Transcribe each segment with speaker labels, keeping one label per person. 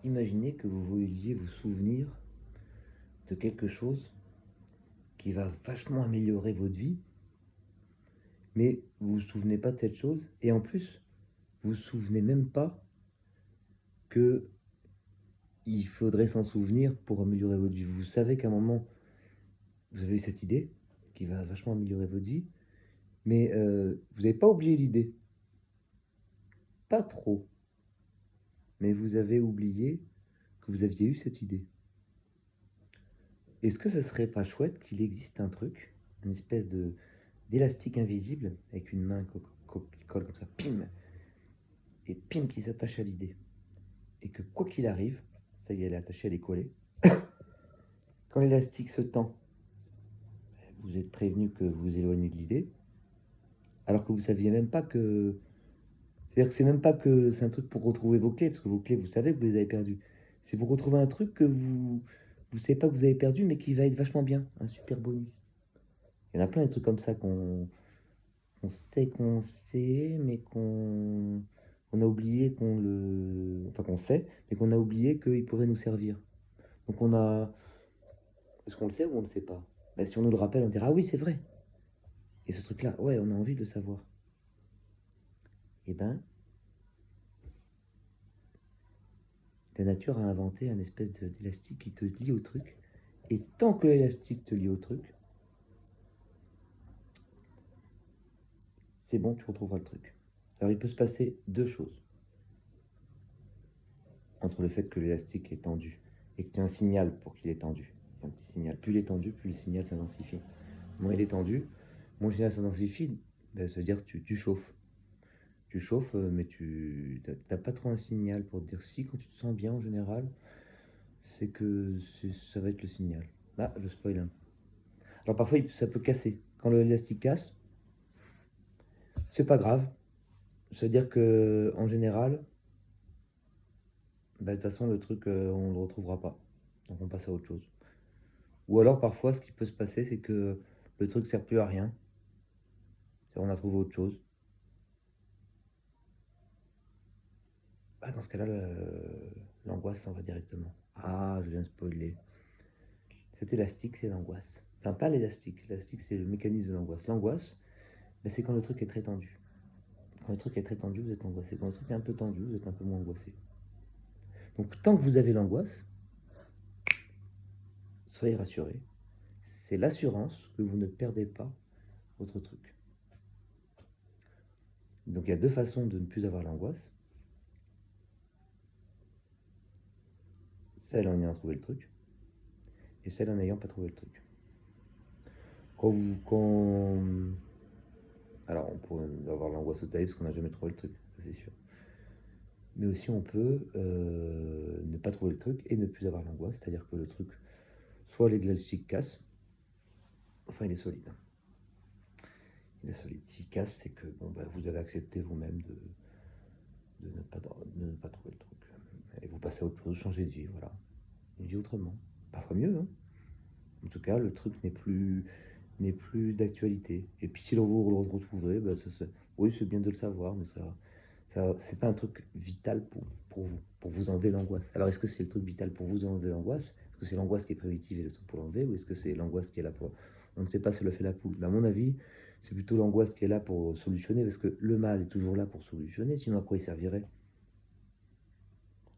Speaker 1: Imaginez que vous vouliez vous souvenir de quelque chose qui va vachement améliorer votre vie, mais vous vous souvenez pas de cette chose, et en plus, vous vous souvenez même pas que il faudrait s'en souvenir pour améliorer votre vie. Vous savez qu'à un moment, vous avez eu cette idée qui va vachement améliorer votre vie, mais vous n'avez pas oublié l'idée. Pas trop, mais vous avez oublié que vous aviez eu cette idée. Est-ce que ça serait pas chouette qu'il existe un truc, une espèce de d'élastique invisible avec une main qui colle comme ça, pim, et pim qui s'attache à l'idée. Et que quoi qu'il arrive, ça y est, elle est attachée, elle est collée. Quand l'élastique se tend, vous êtes prévenu que vous vous éloignez de l'idée, alors que vous saviez même pas que. C'est-à-dire que c'est même pas que c'est un truc pour retrouver vos clés, parce que vos clés, vous savez que vous les avez perdues. C'est pour retrouver un truc que vous savez pas que vous avez perdu, mais qui va être vachement bien, un super bonus. Il y en a plein de trucs comme ça qu'on sait, mais on a oublié qu'on le. Enfin, qu'on sait, mais qu'on a oublié qu'il pourrait nous servir. Donc on a. Est-ce qu'on le sait ou on ne le sait pas? Ben, si on nous le rappelle, on dira ah oui, c'est vrai. Et ce truc-là, ouais, on a envie de le savoir. Eh ben, la nature a inventé un espèce d'élastique qui te lie au truc. Et tant que l'élastique te lie au truc, c'est bon, tu retrouveras le truc. Alors il peut se passer deux choses entre le fait que l'élastique est tendu et que tu as un signal pour qu'il est tendu. Un petit signal. Plus il est tendu, plus le signal s'intensifie. Moins il est tendu, moins le signal s'intensifie, ben, ça veut dire que tu chauffes. Tu chauffes, mais tu n'as pas trop un signal pour te dire si quand tu te sens bien en général, c'est que ça va être le signal. Là, je spoil un peu. Alors parfois, ça peut casser. Quand l'élastique casse, c'est pas grave. Ça veut dire que en général, bah, de toute façon, le truc, on ne le retrouvera pas. Donc on passe à autre chose. Ou alors parfois, ce qui peut se passer, c'est que le truc sert plus à rien. On a trouvé autre chose. Bah, dans ce cas-là, l'angoisse s'en va directement. Ah, je viens de spoiler. Cet élastique, c'est l'angoisse. Enfin, pas l'élastique. L'élastique, c'est le mécanisme de l'angoisse. L'angoisse, bah, c'est quand le truc est très tendu. Quand le truc est très tendu, vous êtes angoissé. Quand le truc est un peu tendu, vous êtes un peu moins angoissé. Donc, tant que vous avez l'angoisse, soyez rassurés. C'est l'assurance que vous ne perdez pas votre truc. Donc, il y a deux façons de ne plus avoir l'angoisse. Celle en ayant trouvé le truc, et celle en n'ayant pas trouvé le truc. Alors, on pourrait avoir l'angoisse totale parce qu'on n'a jamais trouvé le truc, ça c'est sûr. Mais aussi, on peut ne pas trouver le truc et ne plus avoir l'angoisse, c'est-à-dire que le truc, soit l'élastique casse, enfin il est solide. Il est solide. S'il casse, c'est que bon, bah, vous avez accepté vous-même de ne pas trouver le truc. Et vous passez à autre chose, changez de vie, voilà. Une vie autrement. Parfois mieux, hein. En tout cas, le truc n'est plus d'actualité. Et puis si vous le retrouvez, bah, oui, c'est bien de le savoir, mais c'est pas un truc vital pour vous enlever l'angoisse. Alors est-ce que c'est le truc vital pour vous enlever l'angoisse? Est-ce que c'est l'angoisse qui est primitive et le truc pour l'enlever? Ou est-ce que c'est l'angoisse qui est là pour. On ne sait pas, c'est le fait la poule. Mais à mon avis, c'est plutôt l'angoisse qui est là pour solutionner, parce que le mal est toujours là pour solutionner, sinon à quoi il servirait?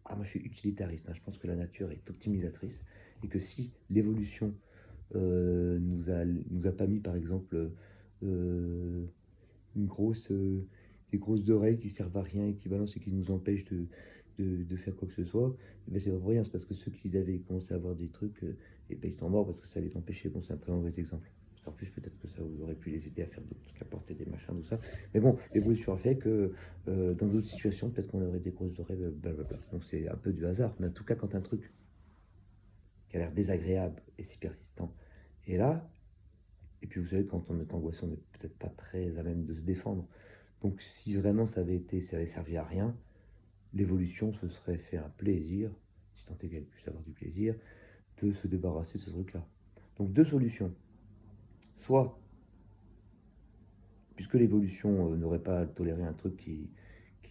Speaker 1: Ah, moi je suis utilitariste, hein. Je pense que la nature est optimisatrice, et que si l'évolution nous a pas mis par exemple euh, une des grosses oreilles qui servent à rien, et qui balancent et qui nous empêchent de faire quoi que ce soit, eh ben, c'est pas pour rien, c'est parce que ceux qui avaient commencé à avoir des trucs, et ben, ils sont morts parce que ça les empêchait. Bon, c'est un très mauvais exemple. En plus, peut-être que ça vous aurait pu les aider à faire d'autres trucs, à porter des machins, tout ça. Mais bon, l'évolution a fait que dans d'autres situations, peut-être qu'on aurait des grosses oreilles, blablabla. Donc c'est un peu du hasard. Mais en tout cas, quand un truc qui a l'air désagréable et si persistant est là, et puis vous savez, quand on est angoissé, on n'est peut-être pas très à même de se défendre. Donc si vraiment ça avait servi à rien, l'évolution se serait fait un plaisir, si tant est qu'elle puisse avoir du plaisir, de se débarrasser de ce truc-là. Donc deux solutions. Soit, puisque l'évolution n'aurait pas toléré un truc qui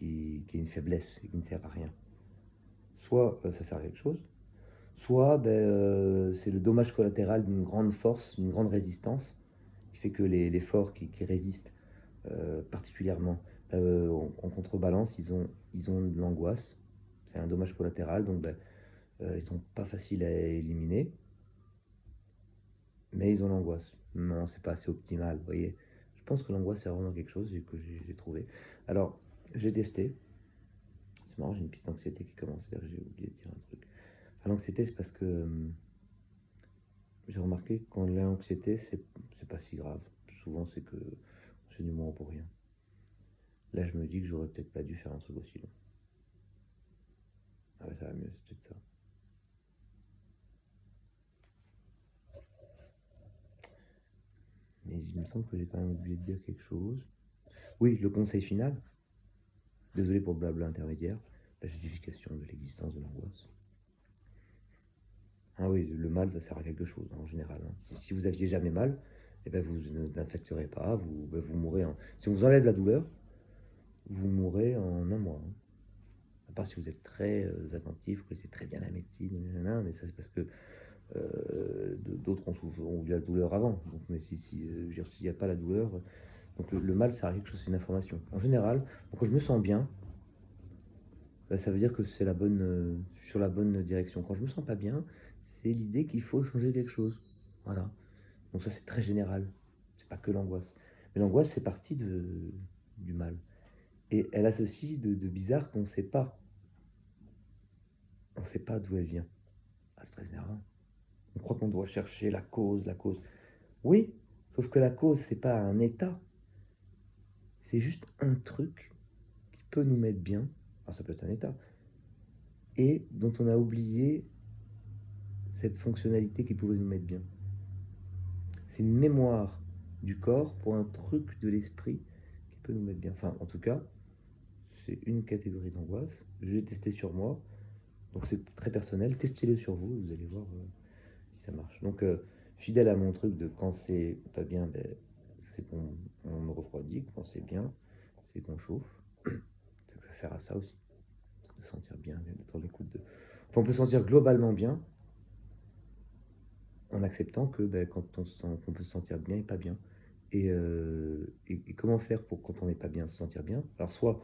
Speaker 1: est une faiblesse et qui ne sert à rien, soit ça sert à quelque chose, soit c'est le dommage collatéral d'une grande force, d'une grande résistance, qui fait que les forts qui résistent particulièrement en contrebalance, ils ont de l'angoisse. C'est un dommage collatéral, donc ils sont pas faciles à éliminer, mais ils ont l'angoisse. Non, c'est pas assez optimal, vous voyez. Je pense que l'angoisse, c'est vraiment quelque chose que j'ai trouvé. Alors, j'ai testé. C'est marrant, j'ai une petite anxiété qui commence. J'ai oublié de dire un truc. Enfin, l'anxiété, c'est parce que j'ai remarqué que quand l'anxiété, c'est pas si grave. Souvent, c'est que c'est du moment pour rien. Là, je me dis que j'aurais peut-être pas dû faire un truc aussi long. Ah ouais, ça va mieux, c'est peut-être ça. Mais il me semble que j'ai quand même oublié de dire quelque chose. Oui, le conseil final. Désolé pour le blabla intermédiaire. La justification de l'existence de l'angoisse. Ah oui, le mal, ça sert à quelque chose, en général. Si vous aviez jamais mal, eh ben vous n'infecterez pas, vous mourrez en... Si on vous enlève la douleur, vous mourrez en un mois. À part si vous êtes très attentif, vous connaissez très bien la médecine, mais ça c'est parce que d'autres ont eu la douleur avant. Donc, mais s'il n'y a pas la douleur, donc le mal, ça arrive quelque chose, c'est une information. En général, quand je me sens bien, ça veut dire que c'est sur la bonne direction. Quand je me sens pas bien, c'est l'idée qu'il faut changer quelque chose. Voilà. Donc ça, c'est très général. C'est pas que l'angoisse. Mais l'angoisse fait partie du mal. Et elle a ceci de bizarre qu'on ne sait pas. On ne sait pas d'où elle vient. Ah, c'est très énervant. On croit qu'on doit chercher la cause, la cause. Oui, sauf que la cause, c'est pas un état. C'est juste un truc qui peut nous mettre bien. Alors ça peut être un état. Et dont on a oublié cette fonctionnalité qui pouvait nous mettre bien. C'est une mémoire du corps pour un truc de l'esprit qui peut nous mettre bien. Enfin, en tout cas, c'est une catégorie d'angoisse. Je l'ai testé sur moi. Donc c'est très personnel. Testez-le sur vous, vous allez voir si ça marche. Donc fidèle à mon truc de quand c'est pas bien, c'est qu'on me refroidit. Quand c'est bien, c'est qu'on chauffe. Ça sert à ça aussi. De sentir bien, d'être à l'écoute de... Enfin, on peut sentir globalement bien en acceptant que quand on sent qu'on peut se sentir bien et pas bien. Et comment faire pour quand on n'est pas bien se sentir bien? Alors soit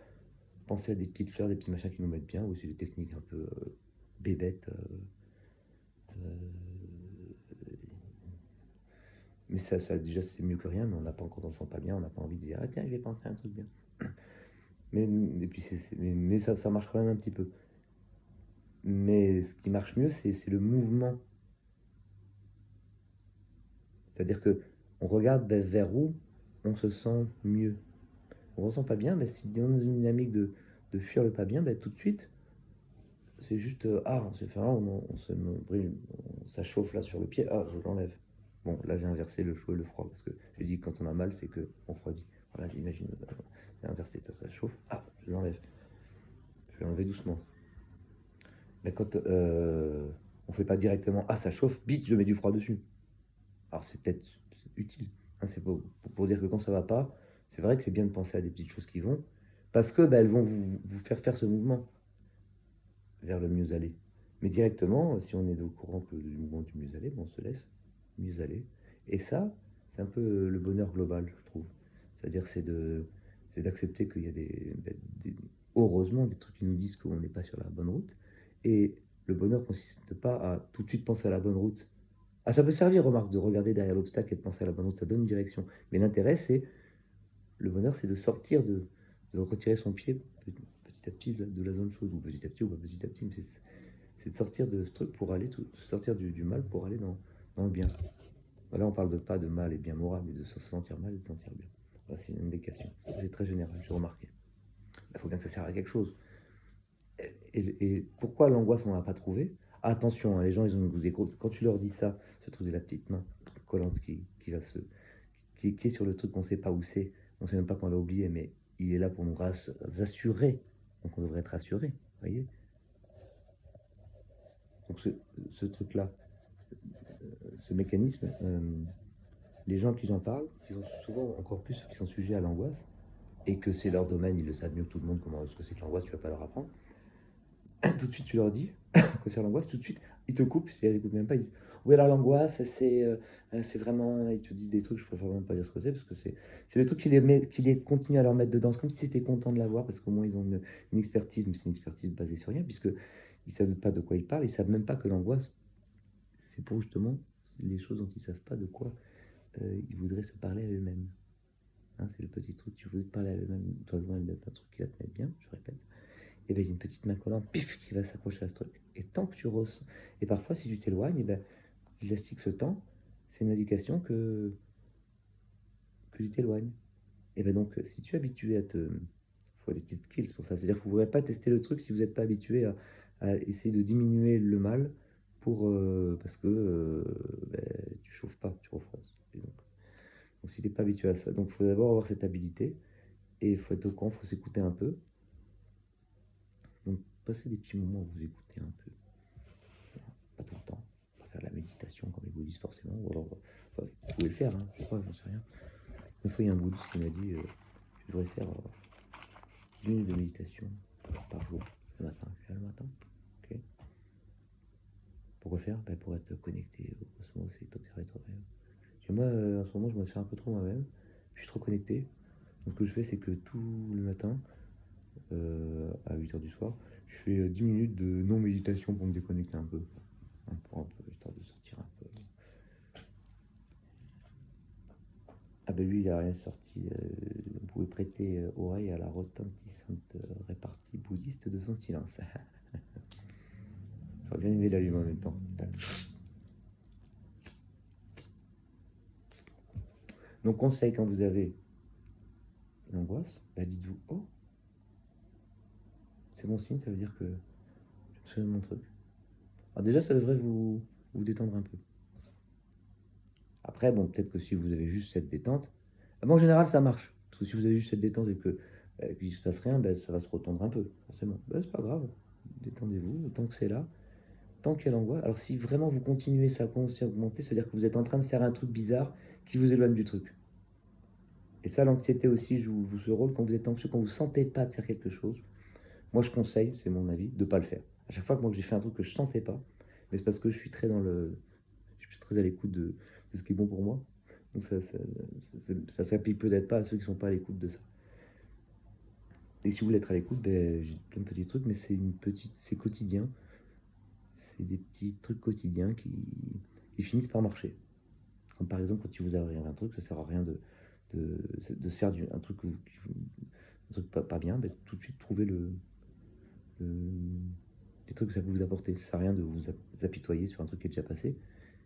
Speaker 1: penser à des petites fleurs, des petits machins qui nous mettent bien, ou c'est des techniques un peu bébêtes. Mais ça déjà c'est mieux que rien, mais on n'a pas quand on se sent pas bien, on n'a pas envie de dire ah tiens je vais penser à un truc bien. Et puis mais ça marche quand même un petit peu. Mais ce qui marche mieux c'est le mouvement. C'est-à-dire que on regarde vers où on se sent mieux. On ne ressent pas bien, mais si on est dans une dynamique de fuir le pas bien, tout de suite, c'est juste on se fait brûle, ça chauffe là sur le pied, je l'enlève. Bon, là j'ai inversé le chaud et le froid parce que j'ai dit que quand on a mal, c'est que on refroidit. Voilà, j'imagine, c'est inversé, ça chauffe, je l'enlève. Je vais l'enlever doucement. Mais quand on fait pas directement, ça chauffe, bite, je mets du froid dessus. Alors c'est peut-être utile. C'est pour dire que quand ça va pas, c'est vrai que c'est bien de penser à des petites choses qui vont, parce que elles vont vous faire ce mouvement vers le mieux aller. Mais directement, si on est au courant que du mouvement du mieux aller, on se laisse mieux aller. Et ça, c'est un peu le bonheur global, je trouve. C'est-à-dire c'est d'accepter qu'il y a heureusement des trucs qui nous disent qu'on n'est pas sur la bonne route. Et le bonheur consiste pas à tout de suite penser à la bonne route. Ça peut servir, remarque, de regarder derrière l'obstacle et de penser à la bonne route, ça donne une direction. Mais l'intérêt, le bonheur, c'est de sortir, de retirer son pied petit à petit de la zone chaude, ou petit à petit, ou pas petit à petit, mais c'est de sortir de ce truc pour aller, sortir du mal pour aller dans le bien. Là, on parle pas de mal et bien moral, mais de se sentir mal et de se sentir bien. Voilà, c'est une indication. C'est très général, j'ai remarqué. Il faut bien que ça serve à quelque chose. Et pourquoi l'angoisse, on n'a pas trouvé? Attention, les gens, ils ont des gros... Quand tu leur dis ça, ce truc de la petite main collante qui est sur le truc qu'on ne sait pas où c'est, on ne sait même pas qu'on l'a oublié, mais il est là pour nous rassurer. Donc on devrait être rassuré, voyez. Donc ce truc-là, ce mécanisme, les gens qui en parlent, qui sont souvent encore plus ceux qui sont sujets à l'angoisse, et que c'est leur domaine, ils le savent mieux que tout le monde, comment est-ce que c'est que l'angoisse, tu vas pas leur apprendre. tout de suite tu leur dis, quand c'est l'angoisse, tout de suite, ils te coupent, c'est-à-dire ils écoutent même pas, ils disent, oui alors l'angoisse, c'est vraiment, ils te disent des trucs, je préfère même pas dire ce que c'est, parce que c'est le truc qui les continue à leur mettre dedans, c'est comme si c'était content de l'avoir, parce qu'au moins ils ont une expertise, mais c'est une expertise basée sur rien, puisque ils savent pas de quoi ils parlent, ils savent même pas que l'angoisse, c'est pour justement les choses dont ils savent pas de quoi ils voudraient se parler à eux-mêmes. Hein, c'est le petit truc, tu veux te parler à eux-mêmes, toi besoin d'un truc qui va te mettre bien, je répète. Et bien il y a une petite main collante, pif, qui va s'accrocher à ce truc. Et tant que tu ressens, et parfois si tu t'éloignes, et ben l'élastique se tend, c'est une indication que tu t'éloignes. Et ben donc si tu es habitué à te, il faut des petites skills pour ça, c'est-à-dire que vous ne pourrez pas tester le truc si vous n'êtes pas habitué à essayer de diminuer le mal pour parce que ben, tu chauffes pas, tu refroidis. Donc si tu n'es pas habitué à ça, donc il faut d'abord avoir cette habilité et il faut être au courant, il faut s'écouter un peu. Donc passez des petits moments où vous écoutez un peu, pas tout le temps, pas faire de la méditation comme les bouddhistes forcément, ou alors enfin, vous pouvez le faire, hein, je crois, j'en sais rien. Une fois il y a un bouddhiste qui m'a dit tu devrais faire 10 minutes de méditation par jour, le matin. Je fais le matin, ok. Pourquoi faire? Ben, pour être connecté au cosmos et t'observer toi-même. Et moi en ce moment je me fais un peu trop moi-même, je suis trop connecté. Donc ce que je fais c'est que tout le matin, à 8h du soir, je fais 10 minutes de non-méditation pour me déconnecter un peu. Pour un peu, histoire de sortir un peu. Ah ben lui, il a rien sorti. Vous pouvez prêter oreille à la retentissante répartie bouddhiste de son silence. J'aurais bien aimé l'allumer en même temps. Donc conseil, quand vous avez une angoisse, bah dites-vous, oh, c'est bon signe, ça veut dire que je me souviens de mon truc. Alors déjà, ça devrait vous détendre un peu. Après, bon, peut-être que si vous avez juste cette détente, bon, en général, ça marche. Parce que si vous avez juste cette détente et qu'il ne se passe rien, ben, ça va se retendre un peu, forcément. Ben, c'est pas grave, détendez-vous, tant que c'est là, tant qu'il y a l'angoisse. Alors si vraiment vous continuez, ça commence à augmenter, c'est-à-dire que vous êtes en train de faire un truc bizarre qui vous éloigne du truc. Et ça, l'anxiété aussi joue ce rôle. Quand vous êtes anxieux, quand vous ne sentez pas de faire quelque chose, moi je conseille, c'est mon avis, de ne pas le faire. À chaque fois que moi j'ai fait un truc que je ne sentais pas, mais c'est parce que je suis très dans le... Je suis très à l'écoute de ce qui est bon pour moi. Donc ça s'applique peut-être pas à ceux qui ne sont pas à l'écoute de ça. Et si vous voulez être à l'écoute, ben, j'ai plein de petits trucs, mais c'est quotidien. C'est des petits trucs quotidiens qui finissent par marcher. Comme par exemple, quand tu vous arrive un truc, ça sert à rien de se faire un truc, un truc pas bien, ben, tout de suite trouver les trucs que ça peut vous apporter. Ça sert à rien de vous apitoyer sur un truc qui est déjà passé,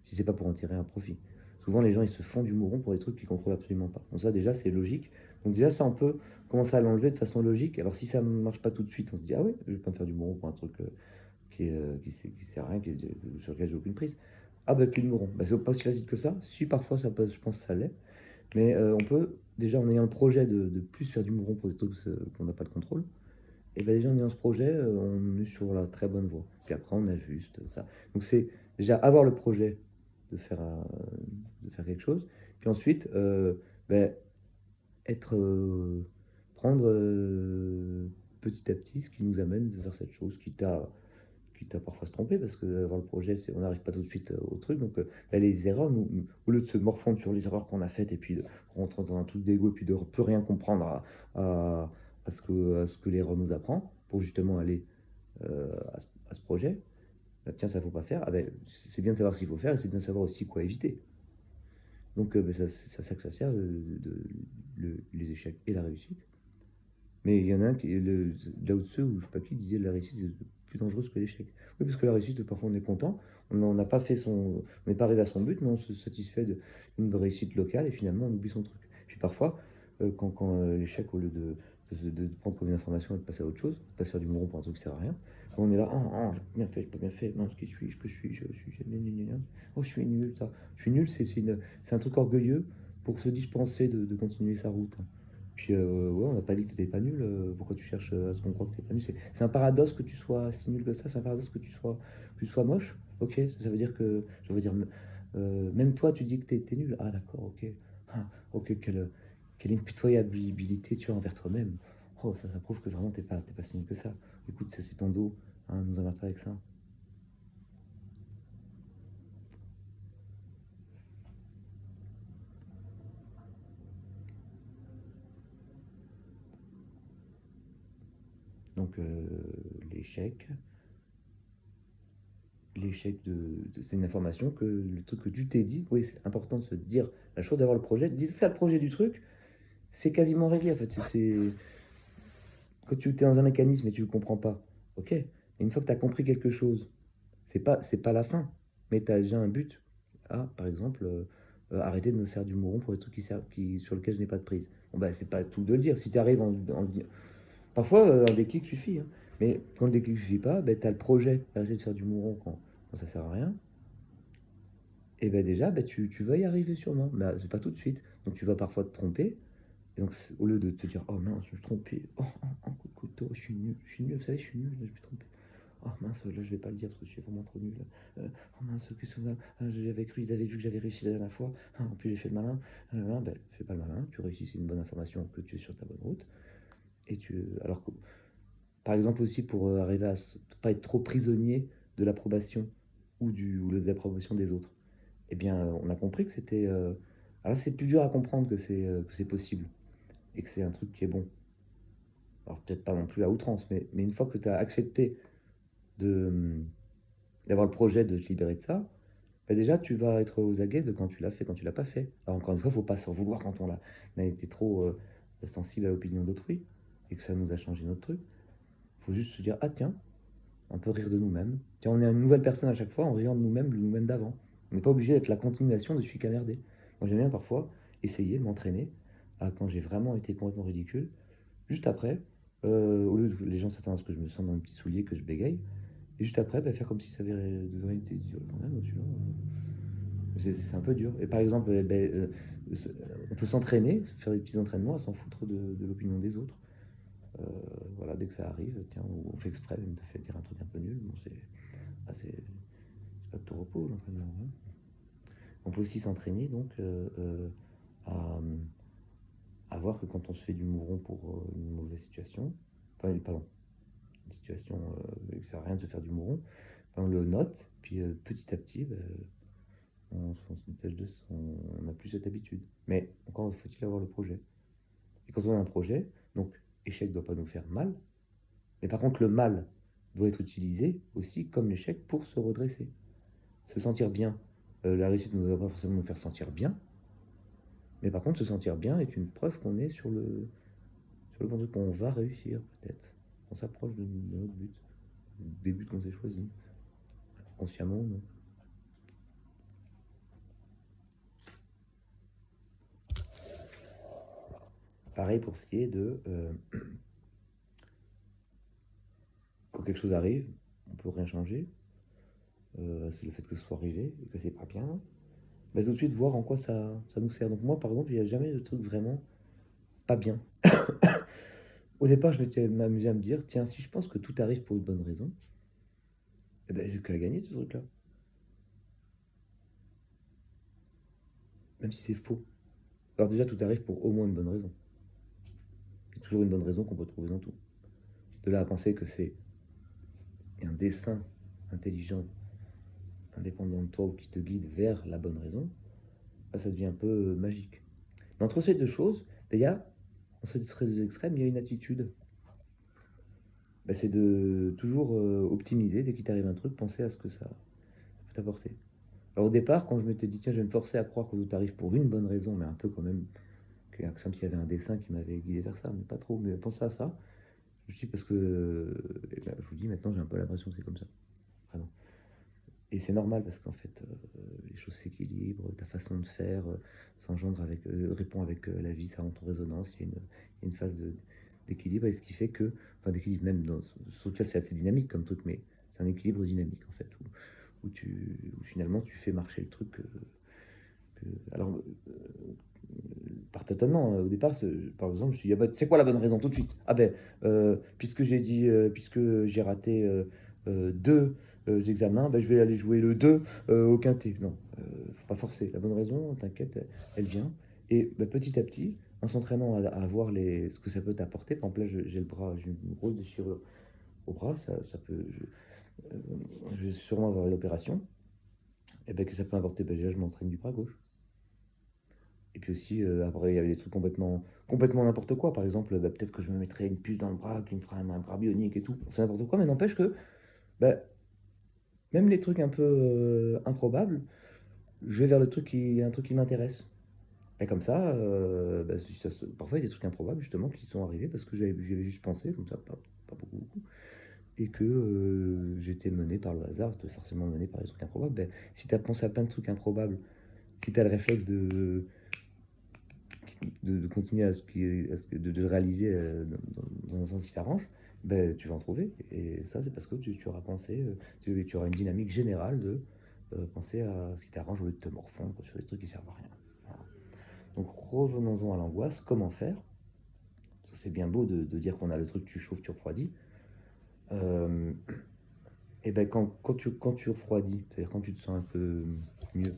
Speaker 1: si c'est pas pour en tirer un profit. Souvent, les gens, ils se font du mouron pour des trucs qu'ils contrôlent absolument pas. Donc ça, déjà, c'est logique. Donc déjà, ça, on peut commencer à l'enlever de façon logique. Alors si ça ne marche pas tout de suite, on se dit, ah oui, je vais pas me faire du mouron pour un truc qui sert à rien, sur lequel j'ai aucune prise. Ah bah plus de mouron. Bah, c'est pas aussi facile que ça. Si parfois ça passe, je pense que ça l'est. Mais on peut, déjà en ayant le projet de plus faire du mouron pour des trucs qu'on n'a pas de contrôle, et bien déjà en ayant ce projet, on est sur la très bonne voie. Puis après on ajuste ça. Donc c'est déjà avoir le projet de faire, euh, de faire quelque chose. Puis ensuite, ben, être, prendre petit à petit ce qui nous amène vers cette chose quitte à parfois se tromper, parce que avoir le projet, on n'arrive pas tout de suite au truc. Donc là, les erreurs, au lieu de se morfondre sur les erreurs qu'on a faites et puis de rentrer dans un truc d'ego et puis de plus rien comprendre à ce que l'erreur nous apprend, pour justement aller à ce projet, bah, tiens, ça ne faut pas faire. Ah ben, c'est bien de savoir ce qu'il faut faire et c'est bien de savoir aussi quoi éviter. Donc ben, c'est à ça que ça sert, les échecs et la réussite. Mais il y en a un qui est Lao Tzu, ou je sais pas qui, disait la réussite est plus dangereuse que l'échec. Oui, parce que la réussite, parfois on est content, on n'a pas fait on n'est pas arrivé à son but, mais on se satisfait d'une réussite locale et finalement on oublie son truc. Puis parfois, quand l'échec, au lieu de prendre comme une information et de passer à autre chose, de passer faire du mouron pour un truc qui sert à rien, quand on est là, oh, j'ai bien fait, j'ai pas bien fait, non, ce que je suis, oh, je suis nul, ça. Je suis nul, c'est un truc orgueilleux pour se dispenser de continuer sa route. Puis ouais, on n'a pas dit que t'étais pas nul. Pourquoi tu cherches à ce qu'on croit que t'es pas nul? C'est un paradoxe que tu sois si nul que ça. C'est un paradoxe que tu sois moche. Ok, ça veut dire que, je veux dire, même toi, tu dis que t'es nul. Ah d'accord, ok. Ah, ok, quelle impitoyabilité tu as envers toi-même. Oh, ça prouve que vraiment t'es pas si nul que ça. Écoute, c'est ton dos. Hein, nous emmerde pas avec ça. Donc l'échec, c'est une information que le truc que tu t'es dit, oui, c'est important de se dire la chose, d'avoir le projet. Dis ça, le projet du truc, c'est quasiment réglé en fait. Quand tu es dans un mécanisme et tu ne le comprends pas, ok. Mais une fois que tu as compris quelque chose, c'est pas la fin, mais tu as déjà un but. Ah, par exemple, arrêter de me faire du mouron pour des trucs sur lesquels je n'ai pas de prise. Bon, bah, c'est pas tout de le dire. Si tu arrives en le dire. Parfois, un déclic suffit, hein. Mais quand le déclic suffit pas, ben, tu as le projet d'arrêter de faire du mouron quand ça sert à rien. Et ben déjà, ben, tu vas y arriver sûrement. Mais c'est pas tout de suite. Donc tu vas parfois te tromper. Et donc, au lieu de te dire, oh mince, je me suis trompé, oh, un coup de couteau, je suis nul, vous savez, je suis nul, là, je me suis trompé. Oh mince, là, je vais pas le dire parce que je suis vraiment trop nul. Oh mince, qu'est-ce que ça, j'avais cru, ils avaient vu que j'avais réussi la dernière fois. Ah, en plus, j'ai fait le malin. Ben, fais pas le malin, tu réussis, c'est une bonne information que tu es sur ta bonne route. Alors que, par exemple, aussi pour arriver à ne pas être trop prisonnier de l'approbation ou des approbations des autres. Eh bien, on a compris que c'était. Alors, c'est plus dur à comprendre que c'est possible et que c'est un truc qui est bon. Alors, peut-être pas non plus à outrance, mais une fois que tu as accepté de, d'avoir le projet de te libérer de ça, bah déjà, tu vas être aux aguets de quand tu l'as fait, quand tu l'as pas fait. Alors, encore une fois, il ne faut pas s'en vouloir quand on a été trop sensible à l'opinion d'autrui et que ça nous a changé notre truc. Il faut juste se dire, ah tiens, un peu rire de nous-mêmes. Tiens, on est une nouvelle personne à chaque fois en riant de nous-mêmes, le nous-mêmes d'avant. On n'est pas obligé d'être la continuation de celui qui a merdé. Moi, j'aime bien parfois essayer de m'entraîner à quand j'ai vraiment été complètement ridicule. Juste après, au lieu que les gens s'attendent à ce que je me sente dans mes petits souliers, que je bégaye, et juste après, bah, faire comme si ça avait de réalité. Quand même, tu vois. C'est un peu dur. Et par exemple, on peut s'entraîner, faire des petits entraînements à s'en foutre de l'opinion des autres. Euh, voilà, dès que ça arrive, tiens, on fait exprès, même de faire dire un truc un peu nul. Bon, c'est pas de tout repos l'entraînement, hein. On peut aussi s'entraîner donc à, à voir que quand on se fait du mouron pour une mauvaise situation, enfin, pardon, une situation que ça sert à rien de se faire du mouron, ben, on le note, puis petit à petit, ben, on n'a plus cette habitude. Mais encore faut-il avoir le projet. Et quand on a un projet, donc échec ne doit pas nous faire mal, mais par contre le mal doit être utilisé aussi comme l'échec pour se redresser. Se sentir bien. La réussite ne doit pas forcément nous faire sentir bien, mais par contre se sentir bien est une preuve qu'on est sur le bon truc, qu'on va réussir peut-être. On s'approche de notre but, des buts qu'on s'est choisis, consciemment ou non. Pareil pour ce qui est de quand quelque chose arrive, on peut rien changer. C'est le fait que ce soit arrivé et que c'est pas bien. Mais tout de suite voir en quoi ça nous sert. Donc moi par exemple, il n'y a jamais de truc vraiment pas bien. Au départ, je m'étais amusé à me dire, tiens, si je pense que tout arrive pour une bonne raison, eh ben, j'ai qu'à gagner ce truc-là. Même si c'est faux. Alors déjà, tout arrive pour au moins une bonne raison. Il y a toujours une bonne raison qu'on peut trouver dans tout. De là à penser que c'est un dessin intelligent, indépendant de toi ou qui te guide vers la bonne raison, là, ça devient un peu magique. Mais entre ces deux choses, il y a, entre ces deux extrêmes, il y a une attitude. Ben, c'est de toujours optimiser, dès qu'il t'arrive un truc, penser à ce que ça peut t'apporter. Alors au départ, quand je m'étais dit, tiens, je vais me forcer à croire que tout arrive pour une bonne raison, mais un peu quand même, comme s'il y avait un dessin qui m'avait guidé vers ça, mais pas trop, mais penser à ça, je me suis dit parce que, ben, je vous dis, maintenant j'ai un peu l'impression que c'est comme ça, vraiment. Et c'est normal parce qu'en fait, les choses s'équilibrent, ta façon de faire s'engendre répond avec la vie, ça rentre en résonance, il y a une phase d'équilibre, et ce qui fait que, enfin d'équilibre même, sauf que c'est assez dynamique comme truc, mais c'est un équilibre dynamique en fait, où finalement tu fais marcher le truc. Alors, par tâtonnement, au départ, par exemple, je me suis dit, ah bah, c'est quoi la bonne raison tout de suite? Ah ben, puisque j'ai raté deux examens, ben, je vais aller jouer le 2 au quintet. Non, faut pas forcer. La bonne raison, t'inquiète, elle vient. Et ben, petit à petit, en s'entraînant à voir ce que ça peut t'apporter, par exemple, là, j'ai le bras, j'ai une grosse déchirure au bras, ça peut. Je vais sûrement avoir une opération. Et ben que ça peut importer, ben déjà je m'entraîne du bras gauche. Et puis aussi, après, il y avait des trucs complètement n'importe quoi. Par exemple, bah, peut-être que je me mettrais une puce dans le bras qui me ferait un bras bionique et tout. C'est n'importe quoi, mais n'empêche que bah, même les trucs un peu improbables, je vais vers le truc un truc qui m'intéresse. Et comme ça, bah, si parfois il y a des trucs improbables justement qui sont arrivés parce que j'y avais juste pensé, comme ça, pas beaucoup, beaucoup. Et que j'étais mené par le hasard, forcément mené par des trucs improbables. Ben, si tu as pensé à plein de trucs improbables, si tu as le réflexe de continuer de le réaliser dans un sens qui t'arrange, ben, tu vas en trouver. Et ça, c'est parce que tu auras pensé, tu auras une dynamique générale de penser à ce qui t'arrange au lieu de te morfondre sur des trucs qui servent à rien. Voilà. Donc revenons-en à l'angoisse. Comment faire? C'est bien beau de dire qu'on a le truc, tu chauffes, tu refroidis. Euh, et ben quand tu refroidis, c'est-à-dire quand tu te sens un peu mieux,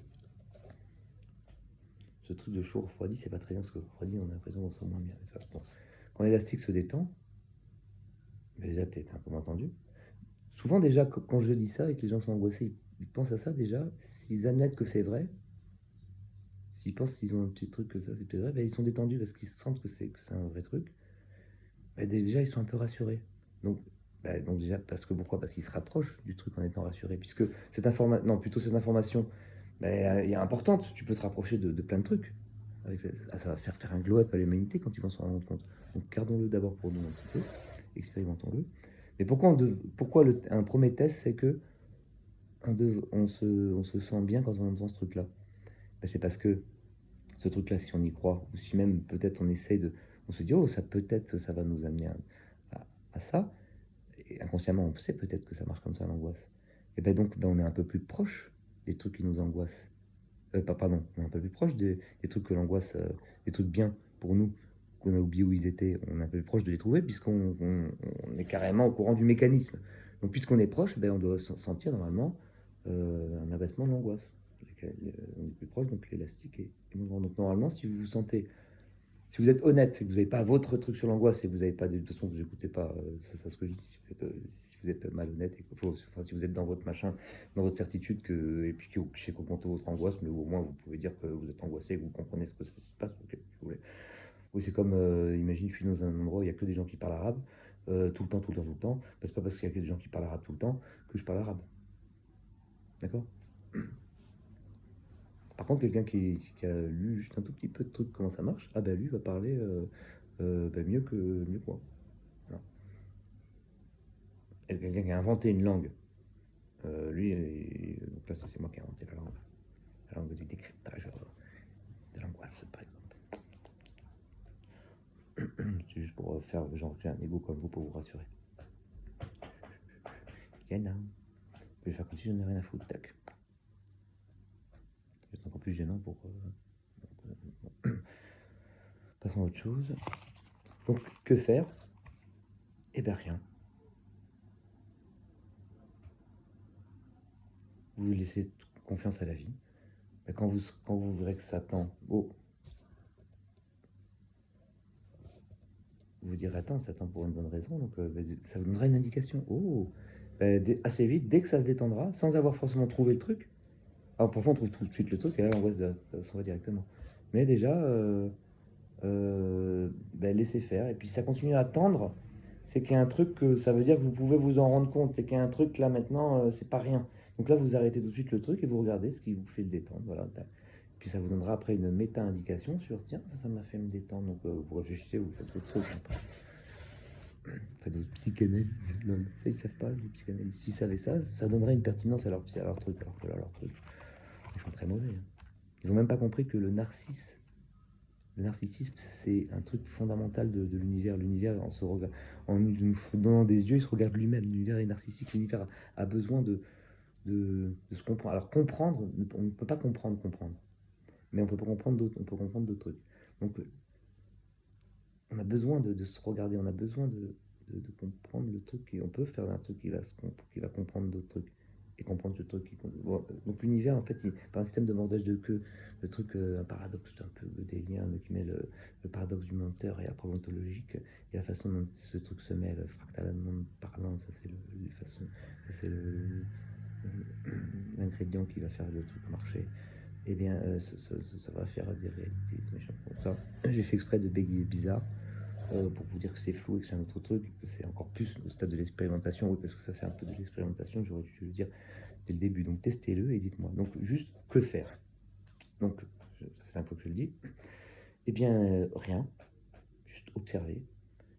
Speaker 1: ce truc de chaud refroidi, c'est pas très bien parce que refroidi, on a l'impression qu'on se sent moins bien. Bon. Quand l'élastique se détend, ben déjà t'es un peu moins tendu. Souvent déjà, quand je dis ça et que les gens sont angoissés, ils pensent à ça déjà, s'ils admettent que c'est vrai, s'ils pensent qu'ils ont un petit truc que ça c'est peut-être vrai, ben ils sont détendus parce qu'ils sentent que c'est un vrai truc. Ben déjà ils sont un peu rassurés. Donc, donc déjà, parce que pourquoi? Parce qu'ils se rapprochent du truc en étant rassurés. Puisque cette information, non, plutôt cette information, il est importante. Tu peux te rapprocher de plein de trucs. Ça va faire un glow-up à l'humanité quand ils vont s'en rendre compte. Donc gardons-le d'abord pour nous un petit peu, expérimentons-le. Mais pourquoi un premier test, c'est que on se sent bien quand on entend ce truc-là. C'est parce que ce truc-là, si on y croit, ou si même peut-être on se dit, oh, ça peut-être ça va nous amener à ça. Et inconsciemment, on sait peut-être que ça marche comme ça, l'angoisse. Et ben donc, on est un peu plus proche des trucs qui nous angoissent. Pardon, on est un peu plus proche des trucs que l'angoisse, des trucs bien pour nous, qu'on a oublié où ils étaient. On est un peu plus proche de les trouver on est carrément au courant du mécanisme. Donc, puisqu'on est proche, on doit sentir normalement un abattement de l'angoisse. On est plus proche, donc l'élastique est moins grand. Donc, normalement, si vous vous sentez si vous êtes honnête, c'est que vous n'avez pas votre truc sur l'angoisse et vous n'avez pas de toute façon vous n'écoutez pas, c'est ce que je dis, si vous êtes malhonnête et enfin, si vous êtes dans votre machin, dans votre certitude et puis que je sais qu'augmenter votre angoisse, mais au moins vous pouvez dire que vous êtes angoissé, que vous comprenez ce que ça se passe, ok, si vous voulez. Oui, c'est comme, imagine, je suis dans un endroit où il n'y a que des gens qui parlent arabe, tout le temps, tout le temps, tout le temps. C'est pas parce qu'il y a que des gens qui parlent arabe tout le temps que je parle arabe. D'accord? Par contre, quelqu'un qui a lu juste un tout petit peu de trucs, comment ça marche, ah bah lui va parler mieux que moi. Voilà. Et quelqu'un qui a inventé une langue, donc là c'est moi qui ai inventé la langue du décryptage de l'angoisse par exemple. C'est juste pour faire genre j'ai un ego comme vous pour vous rassurer. Gênant. Je vais faire comme si j'en ai rien à foutre, tac. C'est encore plus gênant pour. Passons à autre chose. Donc que faire? Eh ben rien. Vous laissez confiance à la vie. Mais quand vous verrez que ça tend, oh, vous vous direz attends, ça tend pour une bonne raison, donc ça vous donnera une indication. Oh, assez vite, dès que ça se détendra, sans avoir forcément trouvé le truc. Alors parfois on trouve tout de suite le truc et là l'angoisse s'en va directement. Mais déjà, laissez faire. Et puis ça continue à tendre, c'est qu'il y a un truc que ça veut dire que vous pouvez vous en rendre compte. C'est qu'il y a un truc là maintenant, c'est pas rien. Donc là, vous arrêtez tout de suite le truc et vous regardez ce qui vous fait le détendre. Voilà. Puis ça vous donnera après une méta-indication sur tiens, ça m'a fait me détendre. Donc vous réfléchissez, vous faites autre chose. Faites de psychanalyse. Non, mais ça, ils savent pas, les psychanalystes. S'ils savaient ça, ça donnerait une pertinence à leur truc. Alors que là, leur truc, ils sont très mauvais. Hein. Ils ont même pas compris que le narcissisme, c'est un truc fondamental de l'univers. L'univers, en nous donnant des yeux, il se regarde lui-même. L'univers est narcissique. L'univers a besoin de se comprendre. Alors comprendre, on ne peut pas comprendre. Mais on peut pas comprendre d'autres. On peut comprendre d'autres trucs. Donc on a besoin de se regarder. On a besoin de comprendre le truc. Et on peut faire un truc qui va comprendre d'autres trucs. et comprendre ce truc. Bon, donc l'univers, en fait, par un système de mordage de queue, le truc, un paradoxe un peu liens qui met le paradoxe du menteur et la preuve ontologique, et la façon dont ce truc se mêle, fractalement parlant, ça c'est l'ingrédient qui va faire le truc marcher. Eh bien, ça va faire des réalités. Comme ça, j'ai fait exprès de bégayer bizarre pour vous dire que c'est flou et que c'est un autre truc, que c'est encore plus au stade de l'expérimentation. Oui, parce que ça, c'est un peu de l'expérimentation, j'aurais dû le dire dès le début. Donc, testez-le et dites-moi. Donc, juste, que faire? Donc, ça fait 5 fois que je le dis. Eh bien, rien. Juste observer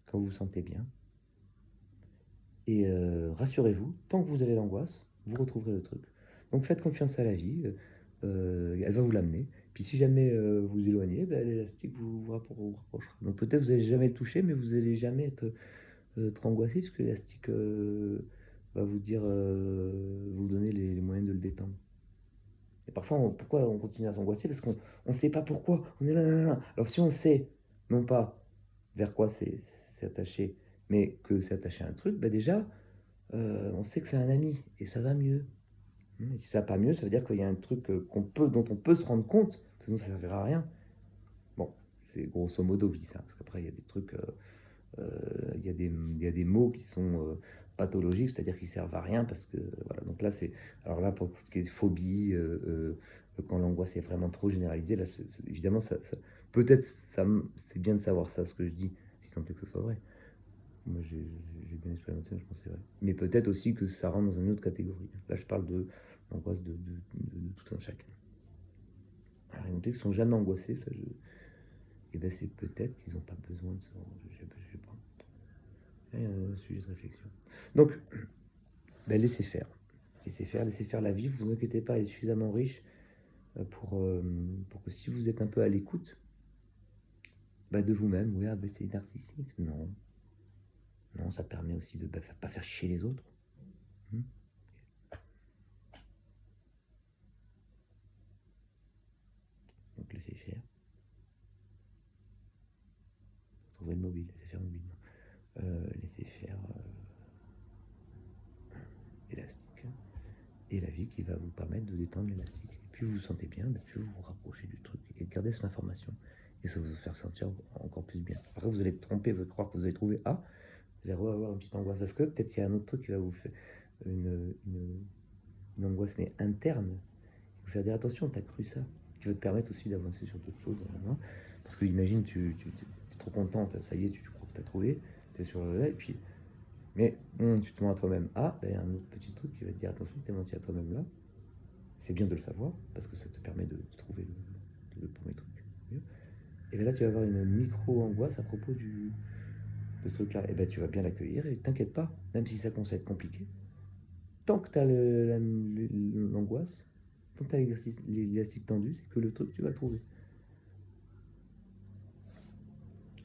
Speaker 1: quand vous vous sentez bien. Et rassurez-vous, tant que vous avez l'angoisse, vous retrouverez le truc. Donc faites confiance à la vie, elle va vous l'amener. Puis si jamais vous vous éloignez, ben, l'élastique vous rapprochera. Donc peut-être vous n'allez jamais le toucher, mais vous n'allez jamais être trop angoissé, parce que l'élastique va vous dire, vous donner les moyens de le détendre. Et parfois, pourquoi on continue à s'angoisser? Parce qu'on ne sait pas pourquoi. On est là, là, là. Alors si on sait, non pas vers quoi c'est attaché, mais que c'est attaché à un truc, ben déjà, on sait que c'est un ami et ça va mieux. Et si ça va pas mieux, ça veut dire qu'il y a un truc dont on peut se rendre compte, sinon ça ne servira à rien. Bon, c'est grosso modo que je dis ça, parce qu'après il y a des trucs, il y a des mots qui sont pathologiques, c'est-à-dire qui servent à rien, parce que voilà. Donc là alors là pour ce qui est phobie, quand l'angoisse est vraiment trop généralisée, là évidemment peut-être c'est bien de savoir ça, ce que je dis, si tant est que ce soit vrai. Moi, j'ai bien expérimenté, je pense que c'est vrai. Mais peut-être aussi que ça rentre dans une autre catégorie. Là, je parle de l'angoisse de tout un chacun. Alors, il y en a qui ne sont jamais angoissés, ça, et ben c'est peut-être qu'ils n'ont pas besoin de ça. Je sais pas. C'est un sujet de réflexion. Donc, ben, laissez faire. Laissez faire la vie. Vous inquiétez pas, elle est suffisamment riche pour que si vous êtes un peu à l'écoute ben, de vous-même, oui, ah, ben, c'est narcissique. Non. Non, ça permet aussi de ne pas faire chier les autres. Hmm. Donc, laissez faire. Trouver le mobile, laissez faire mobilement. Laissez faire l'élastique. Et la vie qui va vous permettre de détendre l'élastique. Et plus vous vous sentez bien, plus vous vous rapprochez du truc. Et gardez cette information. Et ça va vous faire sentir encore plus bien. Après, vous allez être trompé, vous allez croire que vous avez trouvé A. Vous allez avoir une petite angoisse. Parce que peut-être qu'il y a un autre truc qui va vous faire une angoisse, mais interne. Vous faire dire attention, t'as cru ça. Qui va te permettre aussi d'avancer sur d'autres choses. Parce que imagine, tu es trop contente, ça y est, tu crois que tu as trouvé, tu es sur le et puis mais tu te mens à toi-même. Ah, il y a un autre petit truc qui va te dire attention, tu t'es menti à toi-même là. C'est bien de le savoir parce que ça te permet de trouver le premier truc. Et bien là, tu vas avoir une micro-angoisse à propos de ce truc-là. Et bien tu vas bien l'accueillir et t'inquiète pas, même si ça commence à être compliqué. Tant que tu as l'angoisse, tant que tu as l'élastique tendu, c'est que le truc, tu vas le trouver.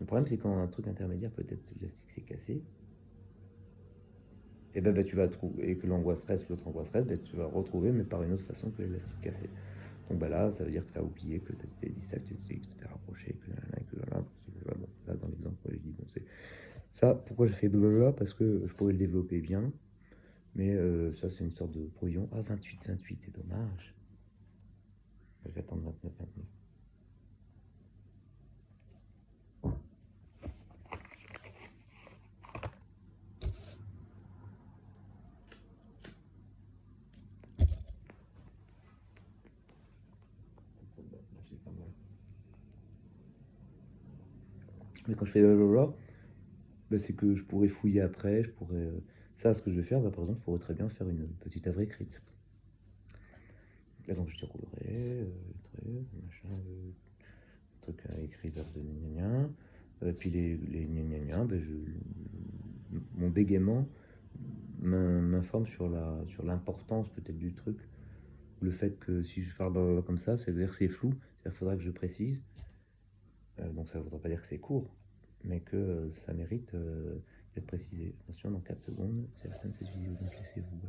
Speaker 1: Le problème, c'est quand un truc intermédiaire, peut-être l'élastique s'est cassé, et ben, tu vas trouver, et que l'angoisse reste, l'autre angoisse reste, tu vas retrouver, mais par une autre façon que l'élastique cassé. Donc là, ça veut dire que tu as oublié, que tu t'es dit ça, que tu t'es rapproché, bon, là, dans l'exemple, je dis, bon, c'est ça, pourquoi j'ai fait blablabla, parce que je pourrais le développer bien, mais ça, c'est une sorte de brouillon. Ah, 28, c'est dommage. Je vais attendre 29. Mais quand je fais blablabla, c'est que je pourrais fouiller après, je pourrais. Ça, ce que je vais faire, par exemple, je pourrais très bien faire une petite œuvre écrite. Là, donc, je déroulerai, machin, truc écrit vers de gna gna. Puis les gna gna gna, mon bégaiement m'informe sur l'importance peut-être du truc. Le fait que si je parle comme ça veut dire que c'est flou, il faudra que je précise. Donc ça ne voudra pas dire que c'est court, mais que ça mérite d'être précisé. Attention, dans 4 secondes, c'est la fin de cette vidéo, donc laissez-vous.